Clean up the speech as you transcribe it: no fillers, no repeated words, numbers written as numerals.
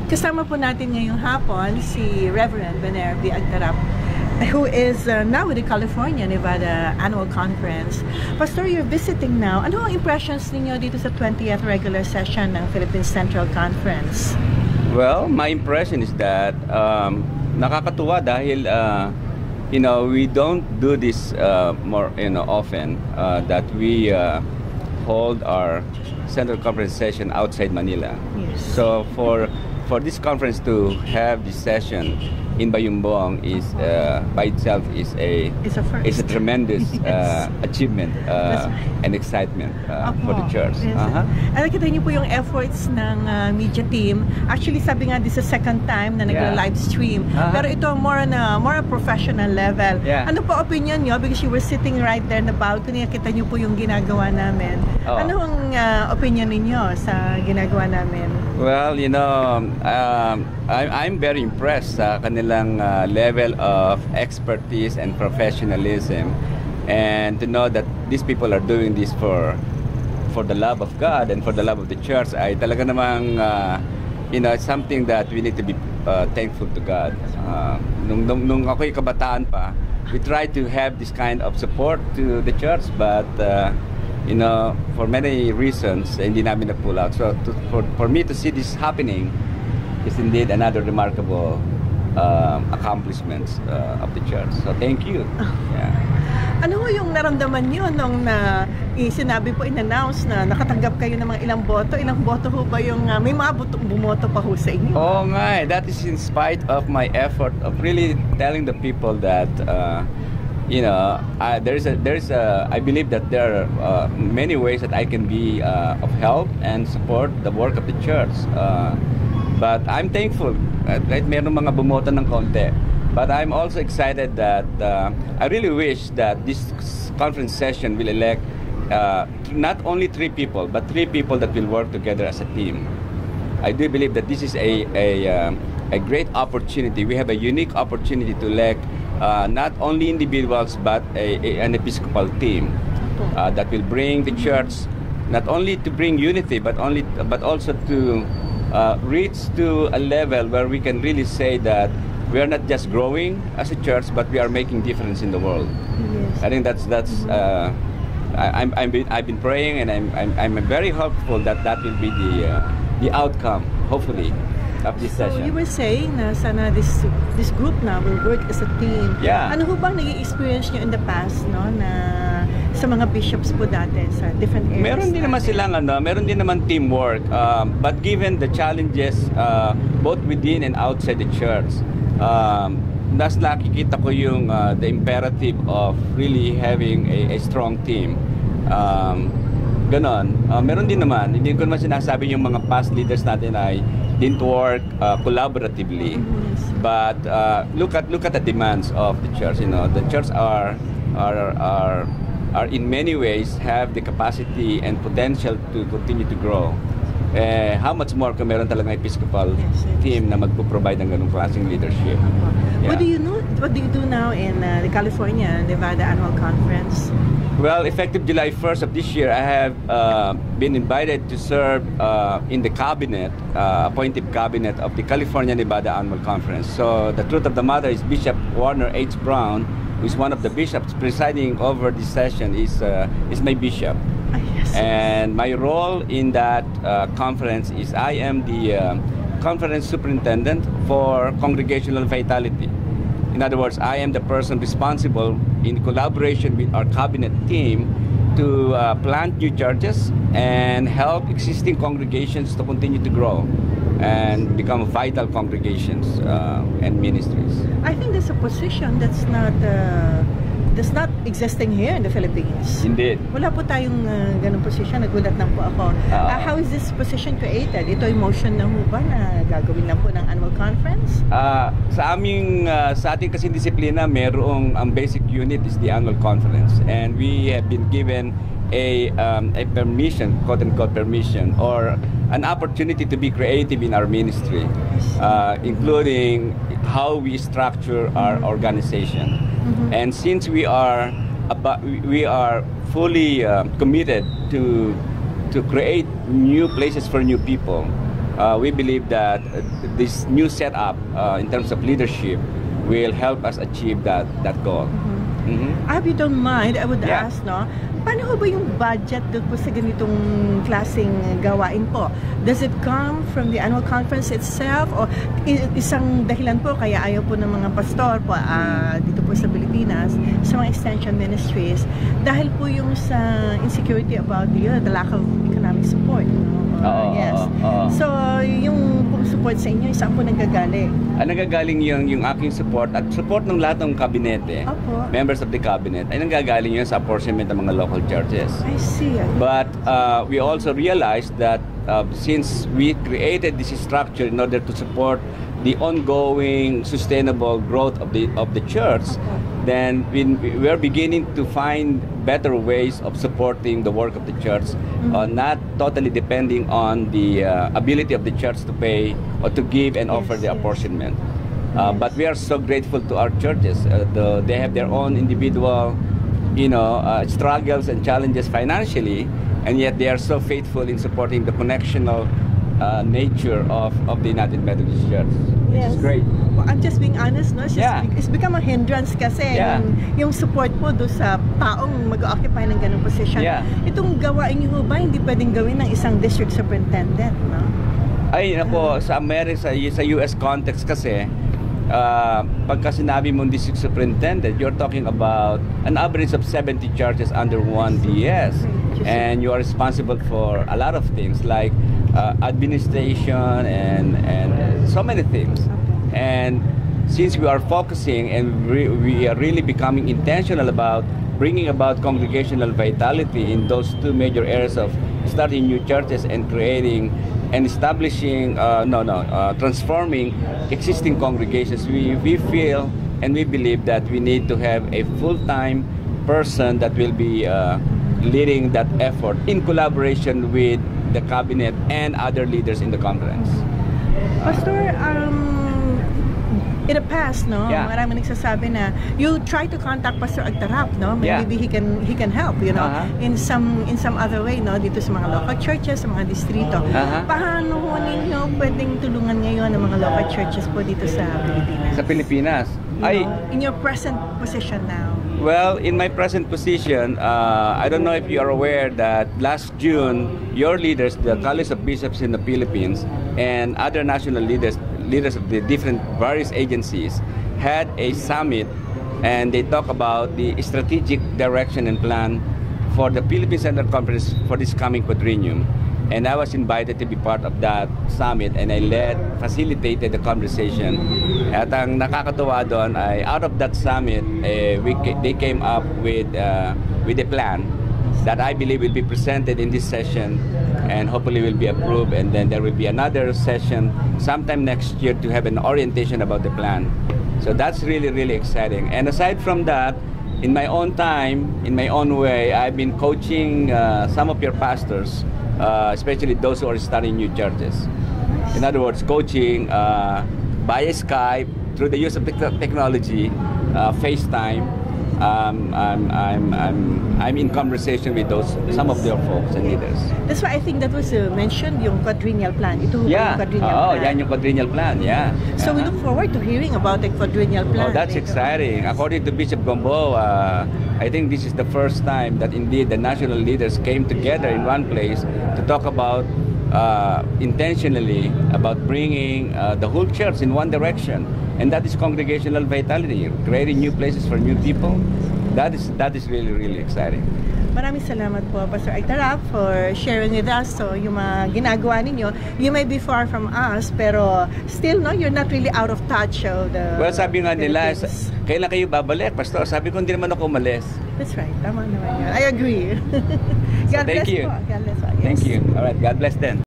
Kasama po natin ngayong hapon si Reverend Bener V. Agtarap, who is now with the California Nevada Annual Conference. Pastor, you're visiting now. Ano ang impressions ninyo dito sa 20th regular session ng Philippine Central Conference? Well, my impression is that nakakatuwa dahil we don't do this more often, that we hold our Central Conference session outside Manila. Yes. So for this conference to have this session in Bayumbong is by itself is a tremendous achievement and excitement for the church. Yes. Nakita niyo po yung efforts ng media team. Actually, sabi nga, this is second time na nag-live stream. Pero ito more on a professional level. Yeah. Ano po opinion niyo? Because you were sitting right there in the balcony, nakita niyo po yung ginagawa namin. Ano ang opinion niyo sa ginagawa namin? Well, I'm very impressed sa kanilang level of expertise and professionalism, and to know that these people are doing this for the love of God and for the love of the church ay talaga namang it's something that we need to be thankful to God. Nung ako'y kabataan pa, we try to have this kind of support to the church, but for many reasons hindi namin na-pull out. So for me to see this happening is indeed another remarkable accomplishments of the church. So thank you. Yeah. Ano ho yung naramdaman nyo nung sinabi po, in-announce na nakatanggap kayo ng mga ilang boto? Ilang boto ho ba yung may mga bumoto pa ho sa inyo? Oh nga, that is in spite of my effort of really telling the people that I believe that there are many ways that I can be of help and support the work of the church. But I'm thankful kahit meron mga bumoto ng konti. But I'm also excited that I really wish that this conference session will elect not only 3 people, but 3 people that will work together as a team. I do believe that this is a great opportunity. We have a unique opportunity to elect not only individuals, but an Episcopal team that will bring the church not only to bring unity, but also to reach to a level where we can really say that we are not just growing as a church, but we are making difference in the world. Yes. I think that's I've been praying, and I'm very hopeful that will be the outcome, hopefully, of this session. So you were saying na sana this group na will work as a team. Yeah. Ano ho bang nag-experience nyo in the past, no, na sa mga bishops po dati sa different areas? Meron din naman teamwork, but given the challenges both within and outside the church, nas nakikita ko yung the imperative of really having a strong team. Ganon. Meron din naman, hindi ko naman sinasabi yung mga past leaders natin ay didn't work collaboratively. But look at the demands of the church. The church are in many ways have the capacity and potential to continue to grow. How much more kung meron talagang Episcopal team na magpo-provide ng ganung klaseng leadership. Yeah. What do you do now in the California Nevada Annual Conference? Well, effective July 1st of this year, I have been invited to serve in the cabinet, appointive cabinet of the California Nevada Annual Conference. So the truth of the matter is Bishop Warner H. Brown, who is one of the bishops presiding over this session, is my bishop. Yes. And my role in that conference is I am the conference superintendent for congregational vitality. In other words, I am the person responsible in collaboration with our cabinet team to plant new churches and help existing congregations to continue to grow and become vital congregations and ministries. I think there's a position that's not existing here in the Philippines. Indeed. Wala po tayong ganung position. Nagulat lang po ako. How is this position created? Ito ay motion na ho ba na gagawin lang po ng annual conference? Sa ating kasing disiplina, ang basic unit is the annual conference, and we have been given a permission, quote-unquote permission, or an opportunity to be creative in our ministry, including how we structure our organization. And since we are fully committed to create new places for new people, we believe that this new setup in terms of leadership will help us achieve that goal. If you don't mind, I would Yeah. ask, no, paano ho ba yung budget doon po sa ganitong klaseng gawain po? Does it come from the annual conference itself or isang dahilan po kaya ayaw po ng mga pastor po dito po sa Pilipinas sa mga extension ministries dahil po yung sa insecurity about the lack of economic support, no? Yes. So, yung support sa inyo, saan po nanggagaling? Nagagaling yung aking support at support ng lahat ng kabinete, Opo. members of the cabinet, ay nanggagaling yun sa apportionment ng mga local churches. I see. But we also realized that since we created this structure in order to support the ongoing sustainable growth of the church, then we are beginning to find better ways of supporting the work of the church, not totally depending on the ability of the church to pay or to give and offer the apportionment. But we are so grateful to our churches. They have their own individual, struggles and challenges financially, and yet they are so faithful in supporting the connectional nature of the United Methodist Church. Which is great. Well, I'm just being honest, no? It's become a hindrance kasi yung support po do sa taong mag-occupy ng ganung position. Itong gawain niyo ba hindi pwedeng gawin ng isang district superintendent, no? Ay, nako, sa America, sa US context kasi, pagka sinabi mong district superintendent, you're talking about an average of 70 churches under one DS. And you are responsible for a lot of things like administration and so many things. And since we are focusing and we are really becoming intentional about bringing about congregational vitality in those two major areas of starting new churches and creating and establishing, transforming existing congregations, we feel and we believe that we need to have a full-time person that will be leading that effort in collaboration with the cabinet and other leaders in the conference. Pastor, in the past, no, maraming nagsasabi na you try to contact Pastor Agtarap, no, maybe he can help, in some other way, no, dito sa mga local churches, sa mga distrito. Paano ho ninyo pwedeng tulungan ngayon ng mga local churches po dito sa Pilipinas? Sa Pilipinas, in your present position now. Well, in my present position, I don't know if you are aware that last June, your leaders, the College of Bishops in the Philippines, and other national leaders of the different various agencies, had a summit, and they talk about the strategic direction and plan for the Philippine Central Conference for this coming quadrennium. And I was invited to be part of that summit, and I facilitated the conversation. At ang nakakatuwa doon ay out of that summit, they came up with a plan that I believe will be presented in this session and hopefully will be approved, and then there will be another session sometime next year to have an orientation about the plan. So that's really, really exciting. And aside from that, in my own time, in my own way, I've been coaching some of your pastors, especially those who are starting new churches. In other words, coaching by Skype, through the use of technology, FaceTime. I'm in conversation with some of their folks and leaders. That's why I think that was mentioned, yung quadrennial plan. Ito yung quadrennial plan. Yan yung quadrennial plan, So we look forward to hearing about the quadrennial plan. Oh, that's exciting. According to Bishop Gombo, I think this is the first time that indeed the national leaders came together in one place to talk about intentionally about bringing the whole church in one direction, and that is congregational vitality, creating new places for new people. That is really, really exciting. Maraming salamat po, Pastor Agtarap, for sharing with us. So, yung mga ginagawa ninyo, you may be far from us, pero still, no, you're not really out of touch of the Well, sabi nga nila, kailan kayo babalik, Pastor? Sabi ko, hindi naman ako umalis. That's right. Tama naman yun. I agree. God bless thank you. Po. God bless po. Yes. Thank you. All right. God bless then.